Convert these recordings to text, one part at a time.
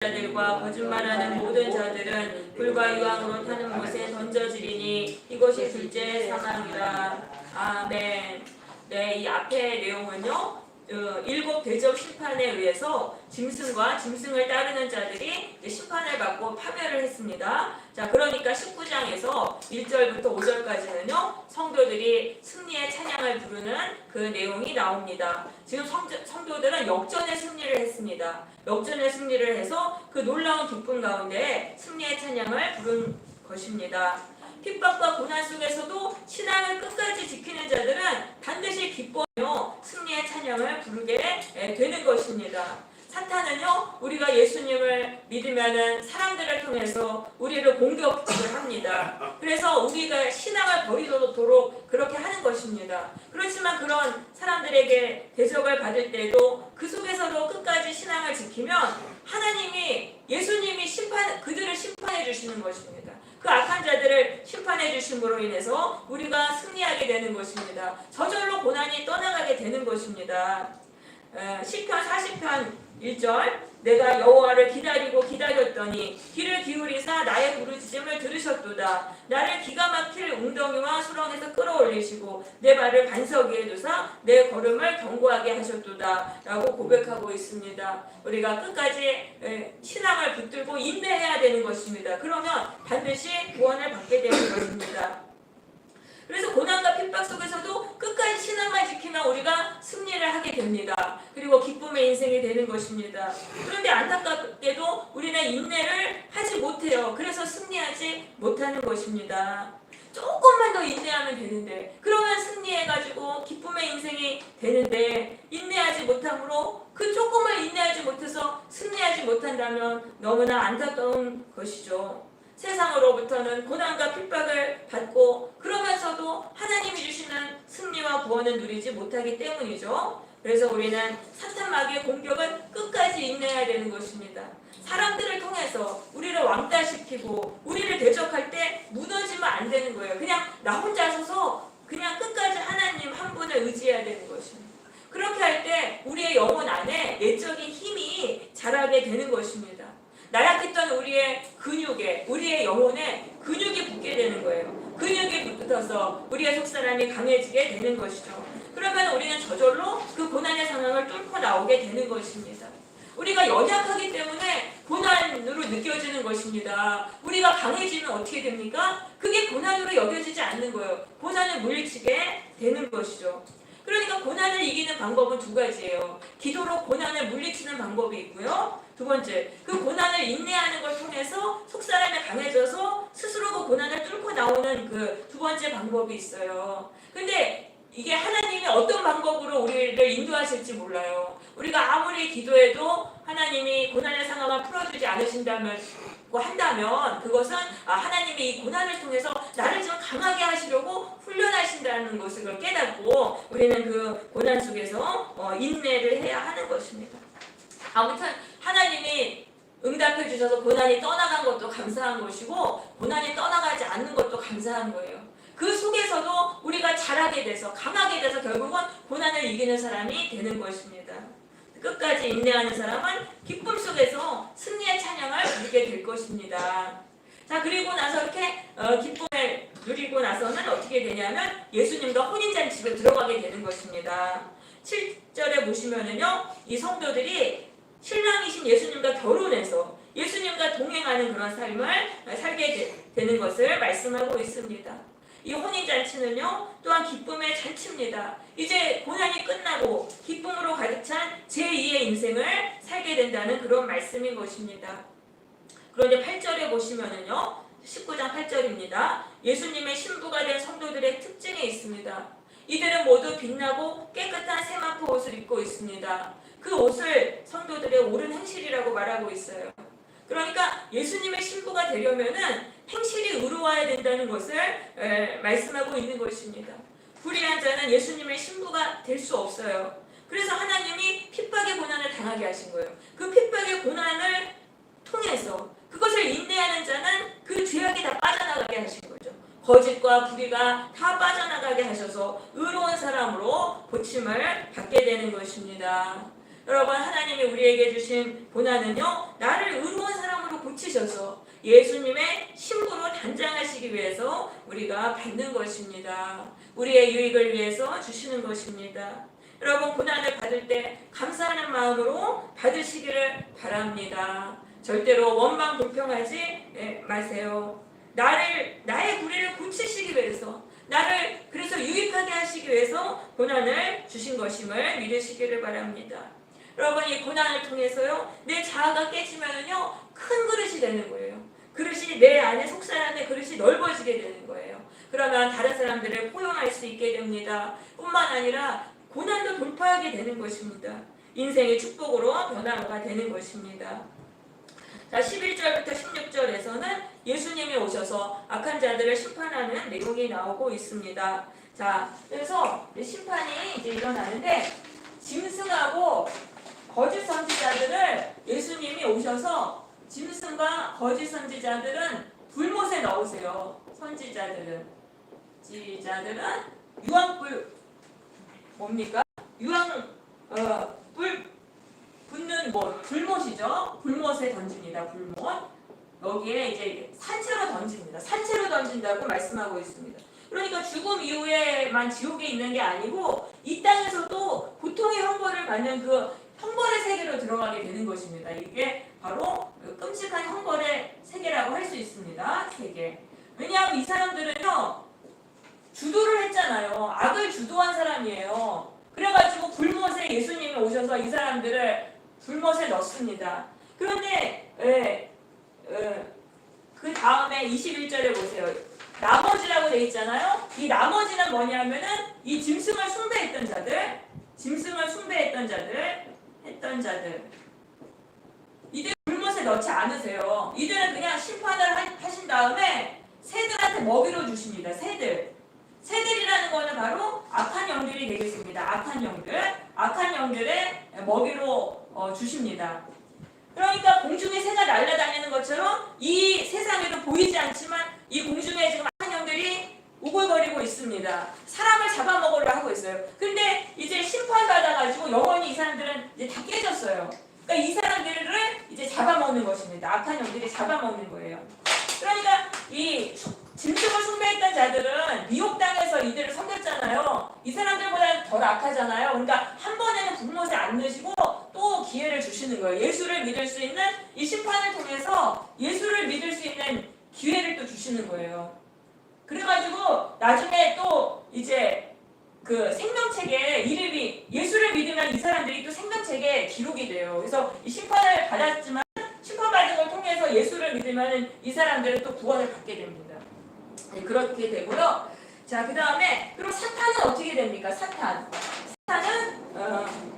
자들과 거짓말하는 모든 자들은 불과 유황으로 타는 못에 던져지리니 이것이 둘째 사망이라. 아멘. 네, 이 앞의 내용은요, 7 대접 심판에 의해서 짐승과 짐승을 따르는 자들이 심판을 받고 파멸을 했습니다. 자, 그러니까 19장에서 1절부터 5절까지는요, 성도들이 승리의 찬양을 부르는 그 내용이 나옵니다. 지금 성도들은 역전의 승리를 했습니다. 역전의 승리를 해서 그 놀라운 기쁨 가운데 승리의 찬양을 부른 것입니다. 핍박과 고난 속에서도 신앙을 끝까지 지키는 자들은 반드시 기뻐하며 승리의 찬양을 부르게 되는 것입니다. 사탄은요, 우리가 예수님을 믿으면은 사람들을 통해서 우리를 공격을 합니다. 그래서 우리가 신앙을 버리도록 그렇게 하는 것입니다. 그렇지만 그런 사람들에게 대적을 받을 때도 그 속에서도 끝까지 신앙을 지키면 하나님이, 예수님이 그들을 심판해 주시는 것입니다. 그 악한 자들을 심판해 주심으로 인해서 우리가 승리하게 되는 것입니다. 저절로 고난이 떠나가게 되는 것입니다. 시편 40편 1절, 내가 여호와를 기다리고 기다렸더니 귀를 기울이사 나의 부르짖음을 들으셨도다. 나를 기가 막힐 웅덩이와 수렁에서 끌어올리시고 내 발을 반석 위에 두사 내 걸음을 견고하게 하셨도다 라고 고백하고 있습니다. 우리가 끝까지 신앙을 붙들고 인내해야 되는 것입니다. 그러면 반드시 구원을 받게 되는 것입니다. 그래서 고난과 핍박 속에서도 끝까지 신앙만 지키면 우리가 승리를 하게 됩니다. 그리고 기쁨의 인생이 되는 것입니다. 그런데 안타깝게도 우리는 인내를 하지 못해요. 그래서 승리하지 못하는 것입니다. 조금만 더 인내하면 되는데, 그러면 승리해가지고 기쁨의 인생이 되는데, 인내하지 못함으로 그 조금을 인내하지 못해서 승리하지 못한다면 너무나 안타까운 것이죠. 세상으로부터는 고난과 핍박을 받고 그러면서도 하나님이 주시는 승리와 구원을 누리지 못하기 때문이죠. 그래서 우리는 사탄 마귀의 공격은 끝까지 인내해야 되는 것입니다. 사람들을 통해서 우리를 왕따시키고 우리를 대적할 때 무너지면 안 되는 거예요. 그냥 나 혼자 서서 그냥 끝까지 하나님 한 분을 의지해야 되는 것입니다. 그렇게 할 때 우리의 영혼 안에 내적인 힘이 자라게 되는 것입니다. 나약했던 우리의 근육에, 우리의 영혼에 근육이 붙게 되는 거예요. 근육이 붙어서 우리의 속사람이 강해지게 되는 것이죠. 그러면 우리는 저절로 그 고난의 상황을 뚫고 나오게 되는 것입니다. 우리가 연약하기 때문에 고난으로 느껴지는 것입니다. 우리가 강해지면 어떻게 됩니까? 그게 고난으로 여겨지지 않는 거예요. 고난을 물리치게 되는 것이죠. 그러니까 고난을 이기는 방법은 2가지예요. 기도로 고난을 물리치는 방법이 있고요. 2번째, 그 고난을 인내하는 걸 통해서 속사람이 강해져서 스스로 그 고난을 뚫고 나오는 그 2번째 방법이 있어요. 근데 이게 하나님이 어떤 방법으로 우리를 인도하실지 몰라요. 우리가 아무리 기도해도 하나님이 고난의 상황을 풀어주지 않으신다면 한다면 그것은 하나님이 이 고난을 통해서 나를 좀 강하게 하시려고 훈련하신다는 것을 깨닫고 우리는 그 고난 속에서 인내를 해야 하는 것입니다. 아무튼 하나님이 응답해 주셔서 고난이 떠나간 것도 감사한 것이고 고난이 떠나가지 않는 것도 감사한 거예요. 그 속에서도 우리가 잘하게 돼서 강하게 돼서 결국은 고난을 이기는 사람이 되는 것입니다. 끝까지 인내하는 사람은 기쁨 속에서 승리의 찬양을 부르게 될 것입니다. 자, 그리고 나서 이렇게 기쁨을 누리고 나서는 어떻게 되냐면 예수님과 혼인잔치로 들어가게 되는 것입니다. 7절에 보시면은요, 이 성도들이 신랑이신 예수님과 결혼해서 예수님과 동행하는 그런 삶을 살게 되는 것을 말씀하고 있습니다. 이 혼인잔치는요, 또한 기쁨의 잔치입니다. 이제 고난이 끝나고 기쁨으로 가득 찬 제2의 인생을 살게 된다는 그런 말씀인 것입니다. 그런데 8절에 보시면은요, 19장 8절입니다. 예수님의 신부가 된 성도들의 특징이 있습니다. 이들은 모두 빛나고 깨끗한 세마포 옷을 입고 있습니다. 그 옷을 성도들의 옳은 행실이라고 말하고 있어요. 그러니까 예수님의 신부가 되려면은 행실이 의로워야 된다는 것을 말씀하고 있는 것입니다. 불의한 자는 예수님의 신부가 될 수 없어요. 그래서 하나님이 핍박의 고난을 당하게 하신 거예요. 그 핍박의 고난을 통해서 그것을 인내하는 자는 그 죄악이 다 빠져나가게 하신 거죠. 거짓과 불의가 다 빠져나가게 하셔서 의로운 사람으로 고침을 받게 되는 것입니다. 여러분, 하나님이 우리에게 주신 고난은요, 나를 의로운 사람으로 고치셔서 예수님의 신부로 단장하시기 위해서 우리가 받는 것입니다. 우리의 유익을 위해서 주시는 것입니다. 여러분, 고난을 받을 때 감사하는 마음으로 받으시기를 바랍니다. 절대로 원망 불평하지 마세요. 나의 불의를 고치시기 위해서, 나를 그래서 유익하게 하시기 위해서 고난을 주신 것임을 믿으시기를 바랍니다. 여러분, 이 고난을 통해서요, 내 자아가 깨지면은요, 큰 그릇이 되는 거예요. 그릇이 내 안에, 속살 안에 그릇이 넓어지게 되는 거예요. 그러면 다른 사람들을 포용할 수 있게 됩니다. 뿐만 아니라 고난도 돌파하게 되는 것입니다. 인생의 축복으로 변화가 되는 것입니다. 자, 11절부터 16절에서는 예수님이 오셔서 악한 자들을 심판하는 내용이 나오고 있습니다. 자, 그래서 심판이 이제 일어나는데, 짐승하고 거짓 선지자들을 예수님이 오셔서, 짐승과 거짓 선지자들은 불못에 넣으세요. 선지자들은 유황불, 뭡니까? 불 붙는 불못이죠. 불못에 던집니다. 불못. 여기에 이제 산채로 던집니다. 산채로 던진다고 말씀하고 있습니다. 그러니까 죽음 이후에만 지옥에 있는 게 아니고 이 땅에서도 고통의 형벌을 받는 그 형벌의 세계로 들어가게 되는 것입니다. 이게 바로 끔찍한 형벌의 세계라고 할 수 있습니다. 세계. 왜냐하면 이 사람들은요, 주도를 했잖아요. 악을 주도한 사람이에요. 그래가지고 불못에 예수님이 오셔서 이 사람들을 불못에 넣습니다. 그런데 그 다음에 21절에 보세요. 나머지라고 되어 있잖아요. 이 나머지는 뭐냐면은 이 짐승을 숭배했던 자들, 했던 자들. 이들 불못에 넣지 않으세요. 이들은 그냥 심판을 하신 다음에 새들한테 먹이로 주십니다. 새들이라는 거는 바로 악한 영들이 되겠습니다. 악한 영들의 먹이로 주십니다. 그러니까 공중에 새가 날아다니는 것처럼 이 세상에도 보이지 않지만 이 공중에 지금 악한 영들이 우글거리고 있습니다. 사람을 잡아먹으려 하고 있어요. 근데 이제 심판받아가지고 영원히 이 사람들은 이제 다 깨졌어요. 그러니까 이 사람들을 이제 잡아먹는 것입니다. 악한 영들이 잡아먹는 거예요. 그러니까 이 짐승을 숭배했던 자들은 미혹 땅에서 이들을 섬겼잖아요. 이 사람들보다 덜 악하잖아요. 그러니까 한 번에는 불못에 안 넣으시고 또 기회를 주시는 거예요. 예수를 믿을 수 있는 이 심판을 통해서 예수를 믿을 수 있는 기회를 또 주시는 거예요. 그래가지고 나중에 또 이제 그 생명책에 이름이, 예수를 믿으면 이 사람들이 또 생명책에 기록이 돼요. 그래서 이 심판을 받았지만 심판받은 걸 통해서 예수를 믿으면 이 사람들은 또 구원을 받게 됩니다. 네, 그렇게 되고요. 자, 그 다음에 그럼 사탄은 어떻게 됩니까? 사탄은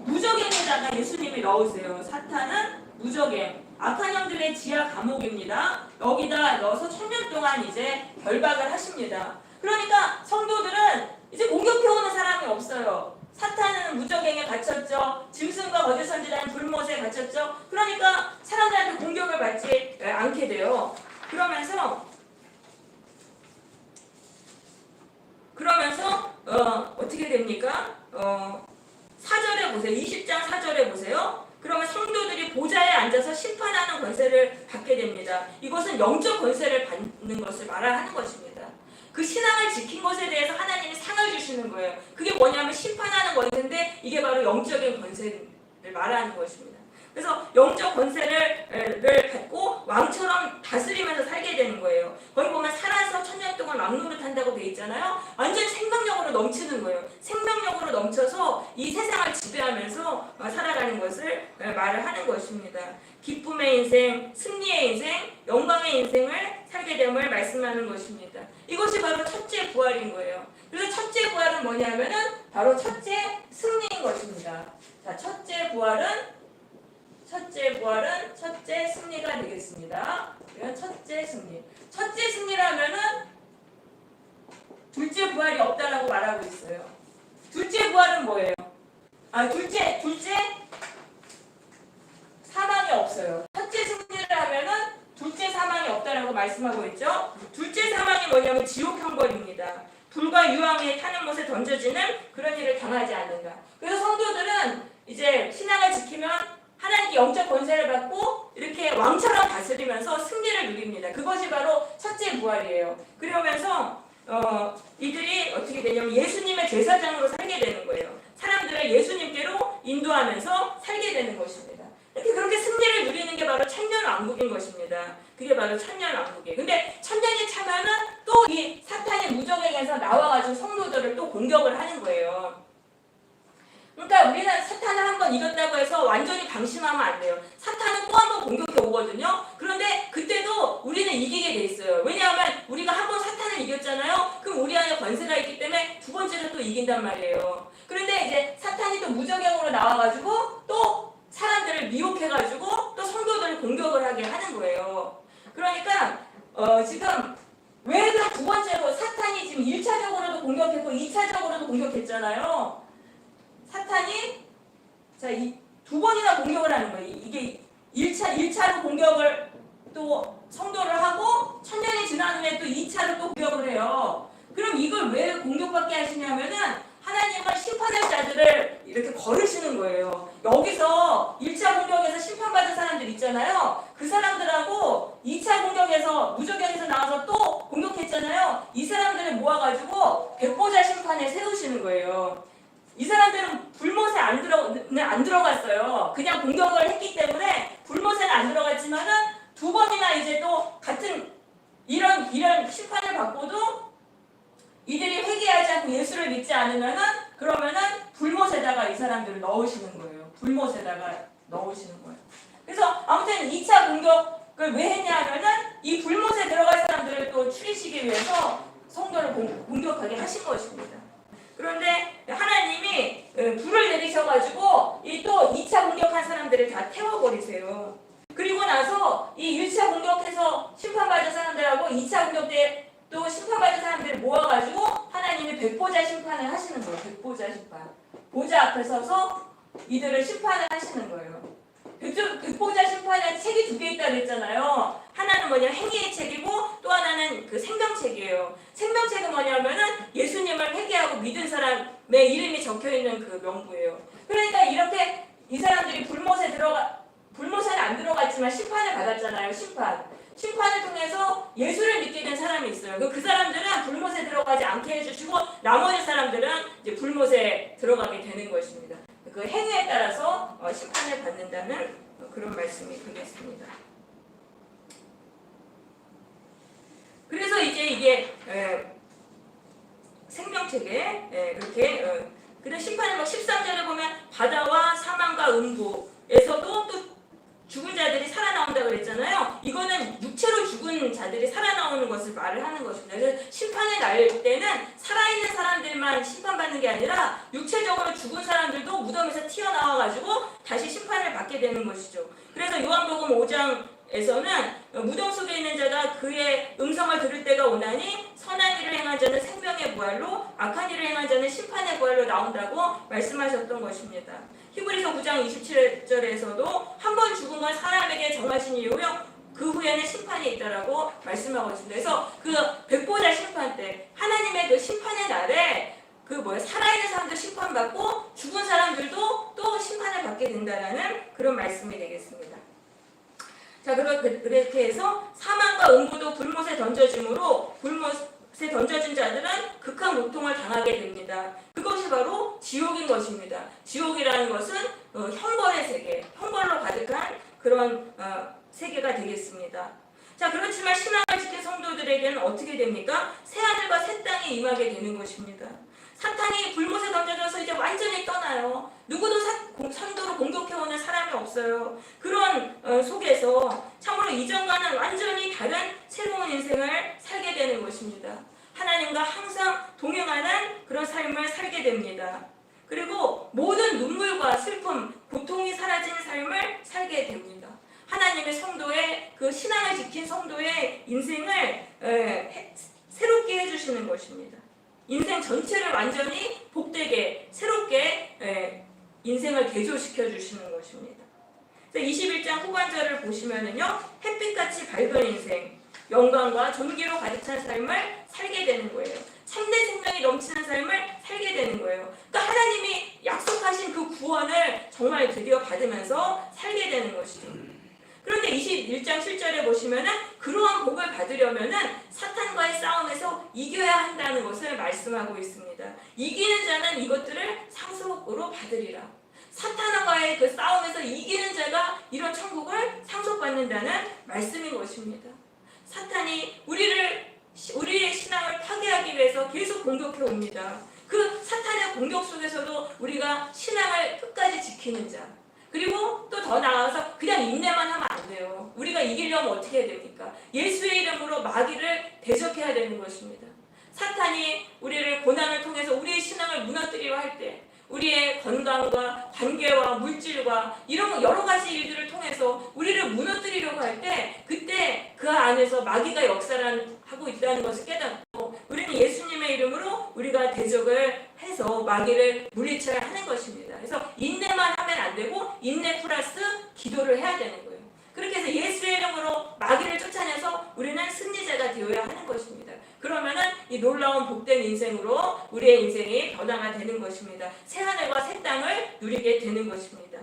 무적행에다가 예수님이 넣으세요. 사탄은 무적행, 악한 영들의 지하 감옥입니다. 여기다 넣어서 1000년 동안 이제 결박을 하십니다. 그러니까 성도들은 이제 공격해오는 사람이 없어요. 사탄은 무적행에 갇혔죠. 짐승과 거짓 선지자는 불못에 갇혔죠. 그러니까 사람들한테 공격을 받지 않게 돼요. 그러면서 어떻게 됩니까? 4절에 보세요. 20장 4절에 보세요. 그러면 성도들이 보좌에 앉아서 심판하는 권세를 받게 됩니다. 이것은 영적 권세를 받는 것을 말하는 것입니다. 그 신앙을 지킨 것에 대해서 하나님이 상을 주시는 거예요. 그게 뭐냐면 심판하는 권세인데 이게 바로 영적인 권세를 말하는 것입니다. 그래서 영적 권세를 받고 왕처럼 다스리면서 살게 되는 거예요. 거기 보면 살아서 1000년 동안 왕노릇한다고 돼 있잖아요. 완전 생명력으로 넘치는 거예요. 생명력으로 넘쳐서 이 세상을 지배하면서 살아가는 것을 말을 하는 것입니다. 기쁨의 인생, 승리의 인생, 영광의 인생을 살게 됨을 말씀하는 것입니다. 이것이 바로 첫째 부활인 거예요. 그래서 첫째 부활은 뭐냐면은 바로 첫째 승리인 것입니다. 자, 첫째 부활은 첫째 승리가 되겠습니다. 이건 첫째 승리. 첫째 승리라면은 둘째 부활이 없다라고 말하고 있어요. 둘째 부활은 뭐예요? 둘째 사망이 없어요. 첫째 승리를 하면은 둘째 사망이 없다라고 말씀하고 있죠. 둘째 사망이 뭐냐면 지옥 형벌입니다. 불과 유황에 타는 못에 던져지는 그런 일을 당하지 않는다. 그래서 성도들은 이제 신앙을 지키면 하나님께 영적 권세를 받고 이렇게 왕처럼 다스리면서 승리를 누립니다. 그것이 바로 첫째 부활이에요. 그러면서 이들이 어떻게 되냐면 예수님의 제사장으로 살게 되는 거예요. 사람들을 예수님께로 인도하면서 살게 되는 것입니다. 이렇게 그렇게 승리를 누리는 게 바로 천년왕국인 것입니다. 그게 바로 천년왕국이에요. 근데 천년이 차면은 또 이 사탄이 무적에게서 나와가지고 성도들을 또 공격을 하는 거예요. 그러니까 우리는 사탄을 한번 이겼다고 해서 완전히 방심하면 안 돼요. 사탄은 또 한 번 공격해 오거든요. 그런데 그때도 우리는 이기게 돼 있어요. 왜냐하면 우리가 한 번 사탄을 이겼잖아요. 그럼 우리 안에 권세가 있기 때문에 두 번째로 또 이긴단 말이에요. 그런데 이제 사탄이 또 무적행으로 나와가지고 또 사람들을 미혹해가지고 또 성도들을 공격을 하게 하는 거예요. 그러니까 지금 왜 그 두 번째로 사탄이 지금 1차적으로도 공격했고 2차적으로도 공격했잖아요. 사탄이 두 번이나 공격을 하는 거예요. 이게 1차로 공격을 또 성도를 하고 천년이 지난 후에 또 2차로 또 공격을 해요. 그럼 이걸 왜 공격받게 하시냐면은 하나님은 심판할 자들을 이렇게 거르시는 거예요. 여기서 1차 공격에서 심판받은 사람들 있잖아요. 그 사람들하고 2차 공격에서 무적행에서 나와서 또 공격했잖아요. 이 사람들을 모아가지고 백보자 심판에 세우시는 거예요. 이 사람들은 불못에 안 들어갔어요. 그냥 공격을 했기 때문에 불못에는 안 들어갔지만은 두 번이나 이제 또 같은 이런 심판을 받고도 이들이 회개하지 않고 예수를 믿지 않으면은 그러면은 불못에다가 이 사람들을 넣으시는 거예요. 불못에다가 넣으시는 거예요. 그래서 아무튼 2차 공격을 왜 했냐 하면은 이 불못에 들어갈 사람들을 또 추리시기 위해서 성도를 공격하게 하신 것입니다. 그런데 하나님이 불을 내리셔가지고 이 또 2차 공격한 사람들을 다 태워버리세요. 그리고 나서 이 1차 공격해서 심판받은 사람들하고 2차 공격 때 또 심판받은 사람들을 모아가지고 하나님이 백보자 심판을 하시는 거예요. 백보자 심판. 보좌 앞에 서서 이들을 심판을 하시는 거예요. 백보자 심판에 책이 두 개 있다고 했잖아요. 하나는 뭐냐 행위의 책이고 또 하나는 그 생명책이에요. 생명책은 뭐냐면은 예수님을 회개하고 믿은 사람의 이름이 적혀있는 그 명부예요. 그러니까 이렇게 이 사람들이 불못에는 안 들어갔지만 심판을 받았잖아요. 심판을 통해서 예수를 믿게 된 사람이 있어요. 그 사람들은 불못에 들어가지 않게 해주시고 나머지 사람들은 이제 불못에 들어가게 되는 것입니다. 그 행위에 따라서 심판을 받는다는 그런 말씀이 되겠습니다. 그래서 이제 이게 생명책에 그렇게 그런 심판을 막 13절에 보면 바다와 사망과 음부에서도 또 죽은 자들이 살아나온다고 그랬잖아요. 이거는 육체로 죽은 자들이 살아나오는 것을 말을 하는 것입니다. 그래서 심판의 날 때는 살아있는 사람들만 심판받는 게 아니라 육체적으로 죽은 사람들도 무덤에서 튀어나와가지고 다시 심판을 받게 되는 것이죠. 그래서 요한복음 5장에서는 무덤 속에 있는 자가 그의 음성을 들을 때가 오나니 선한 일을 행한 자는 생명의 부활로 악한 일을 행한 자는 심판의 부활로 나온다고 말씀하셨던 것입니다. 히브리서 9장 27절에서도 한 번 죽은 건 사람에게 정하신 이유요 그 후에는 심판이 있다라고 말씀하고 있습니다. 그래서 그 백보자 심판 때 하나님의 그 심판의 날에 살아있는 사람들 심판받고 죽은 사람들도 또 심판을 받게 된다라는 그런 말씀이 되겠습니다. 자, 그렇게 해서 사망과 음부도 불못에 던져짐으로 불못에 던져진 자들은 극한 고통을 당하게 됩니다. 그것이 바로 지옥인 것입니다. 지옥이라는 것은 형벌의 세계, 형벌로 가득한 그런 세계가 되겠습니다. 자, 그렇지만 신앙을 지킨 성도들에게는 어떻게 됩니까? 새하늘과 새 땅이 임하게 되는 것입니다. 사탄이 불못에 던져져서 이제 완전히 떠나요. 누구도 성도를 공격해오는 사람이 없어요. 그런 속에서 참으로 이전과는 완전히 다른 새로운 인생을 살게 되는 것입니다. 하나님과 항상 동행하는 그런 삶을 살게 됩니다. 그리고 모든 눈물과 슬픔, 고통이 사라진 삶을 살게 됩니다. 하나님의 성도의 그 신앙을 지킨 성도의 인생을 새롭게 해주시는 것입니다. 인생 전체를 완전히 복되게 새롭게 인생을 개조시켜 주시는 것입니다. 21장 후반절을 보시면은요, 햇빛같이 밝은 인생, 영광과 존귀로 가득 찬 삶을 살게 되는 거예요. 참된 생명이 넘치는 삶을 살게 되는 거예요. 그러니까 하나님이 약속하신 그 구원을 정말 드디어 받으면서 살게 되는 것이죠. 그런데 21장 7절에 보시면은 그러한 복을 받으려면은 사탄과의 싸움에서 이겨야 한다는 것을 말씀하고 있습니다. 이기는 자는 이것들을 상속으로 받으리라. 사탄과의 그 싸움에서 이기는 자가 이런 천국을 상속받는다는 말씀인 것입니다. 사탄이 우리의 신앙을 파괴하기 위해서 계속 공격해 옵니다. 그 사탄의 공격 속에서도 우리가 신앙을 끝까지 지키는 자, 그리고 또 더 나아가서 그냥 인내만 하면 안 돼요. 우리가 이기려면 어떻게 해야 됩니까? 예수의 이름으로 마귀를 대적해야 되는 것입니다. 사탄이 우리를 고난을 통해서 우리의 신앙을 무너뜨리려 할 때, 우리의 건강과 관계와 물질과 이런 여러 가지 일들을 통해서 우리를 무너뜨리려고 할 때, 그때 그 안에서 마귀가 역사를 하고 있다는 것을 깨닫고 우리는 예수님의 이름으로 우리가 대적을 해서 마귀를 물리쳐야 하는 것입니다. 그래서 인내만 하면 안 되고 인내 플러스 기도를 해야 되는 거예요. 그렇게 해서 예수의 이름으로 마귀를 쫓아내서 우리는 승리자가 되어야 하는 것입니다. 그러면은 이 놀라운 복된 인생으로 우리의 인생이 변화가 되는 것입니다. 새하늘과 새 땅을 누리게 되는 것입니다.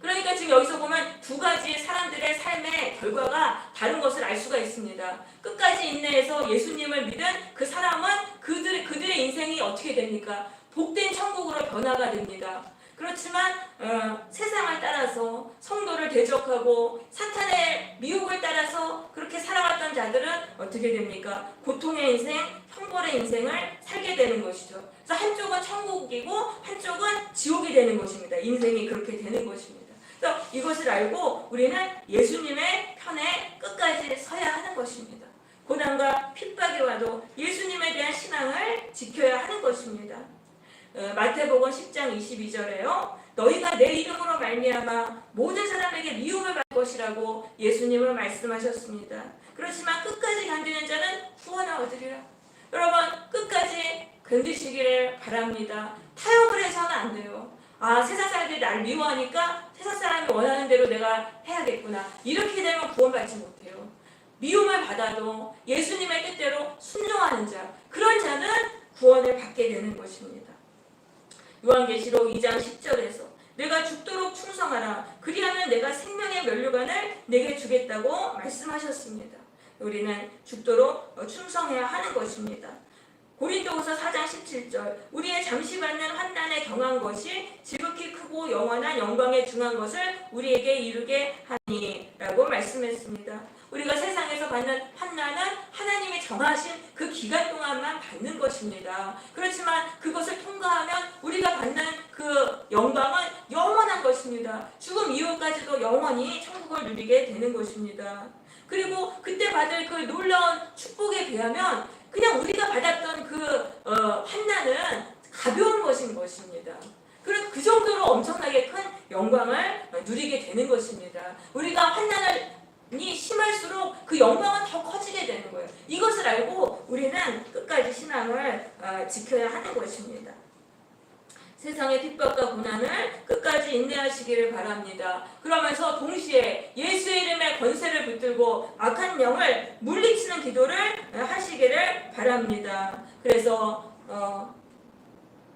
그러니까 지금 여기서 보면 두 가지 사람들의 삶의 결과가 다른 것을 알 수가 있습니다. 끝까지 인내해서 예수님을 믿은 그 사람은 그들의 인생이 어떻게 됩니까? 복된 천국으로 변화가 됩니다. 그렇지만 세상을 따라서 성도를 대적하고 사탄의 미혹을 따라서 그렇게 살아왔던 자들은 어떻게 됩니까? 고통의 인생, 형벌의 인생을 살게 되는 것이죠. 그래서 한쪽은 천국이고 한쪽은 지옥이 되는 것입니다. 인생이 그렇게 되는 것입니다. 그래서 이것을 알고 우리는 예수님의 편에 끝까지 서야 하는 것입니다. 고난과 핍박이 와도 예수님에 대한 신앙을 지켜야 하는 것입니다. 마태복음 10장 22절에요. 너희가 내 이름으로 말미암아 모든 사람에게 미움을 받을 것이라고 예수님은 말씀하셨습니다. 그렇지만 끝까지 견디는 자는 구원을 얻으리라. 여러분 끝까지 견디시기를 바랍니다. 타협을 해서는 안 돼요. 세상 사람들이 날 미워하니까 세상 사람이 원하는 대로 내가 해야겠구나. 이렇게 되면 구원받지 못해요. 미움을 받아도 예수님의 뜻대로 순종하는 자, 그런 자는 구원을 받게 되는 것입니다. 요한계시록 2장 10절에서 내가 죽도록 충성하라. 그리하면 내가 생명의 면류관을 내게 주겠다고 말씀하셨습니다. 우리는 죽도록 충성해야 하는 것입니다. 고린도후서 4장 17절 우리의 잠시 받는 환난에 경한 것이 지극히 크고 영원한 영광에 중한 것을 우리에게 이루게 하니 라고 말씀했습니다. 우리가 세상에서 받는 환난은 하나님이 정하신 그 기간 동안만 받는 것입니다. 그렇지만 그것을 통과하면 우리가 받는 그 영광은 영원한 것입니다. 죽음 이후까지도 영원히 천국을 누리게 되는 것입니다. 그리고 그때 받을 그 놀라운 축복에 비하면 그냥 우리가 받았던 그 환난은 가벼운 것인 것입니다. 그 정도로 엄청나게 큰 영광을 누리게 되는 것입니다. 우리가 환난이 심할수록 그 영광은 더 커지게 되는 거예요. 이것을 알고 우리는 끝까지 신앙을 지켜야 하는 것입니다. 세상의 핍박과 고난을 끝까지 인내하시기를 바랍니다. 그러면서 동시에 예수의 이름의 권세를 붙들고 악한 영을 물리치는 기도를 하시기를 바랍니다. 그래서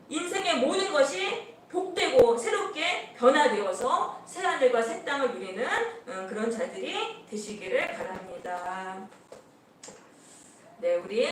인생의 모든 것이 복되고 새롭게 변화되어서 새하늘과 새 땅을 누리는 그런 자들이 되시기를 바랍니다. 네, 우리